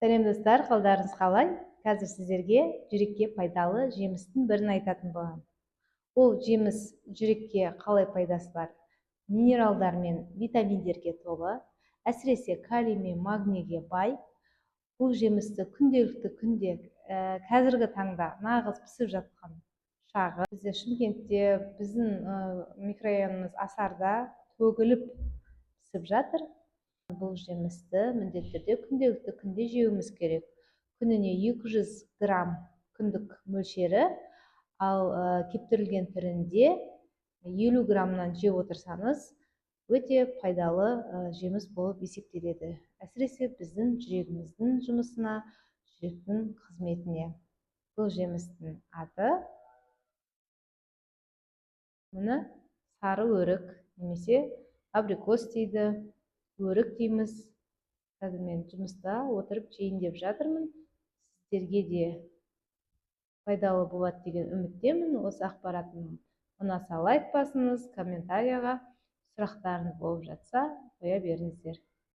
Сәлем достар, қалдарыңыз қалай? Қазір сіздерге жүрекке пайдалы жемістің бірін айтатын боламын. Ол жеміс жүрекке қалай пайдасы бар? Минералдар мен витаминдерге толы, әсіресе калий мен магнийге бай. Бұл жемісті күнде қазіргі таңда нағыз пісіп жатқан шағы. Бізде Шымкентте, біздің микрорайонымыз Асарда төгіліп пісіп жатыр. Бұл жемісті міндетті түрде күнде жеуіміз керек. Күніне 200 грамм күндік мөлшері, ал кептірілген түрінде 50 граммнан жеп отырсаңыз, өте пайдалы жеміс болып есептеледі. Әсіресе біздің жүрегіміздің жұмысына, жүректің қызметіне. Бұл жемістің аты мұны сары өрік немесе абрикос дейді. Өрік дейміз. Қазір мен жұмыста отырып жейін деп жатырмын. Сіздерге де пайдалы болады деген үміттемін. Осы ақпаратым ұнаса лайк басыңыз, комментарияға сұрақтарыңыз болып жатса қоя беріңіздер.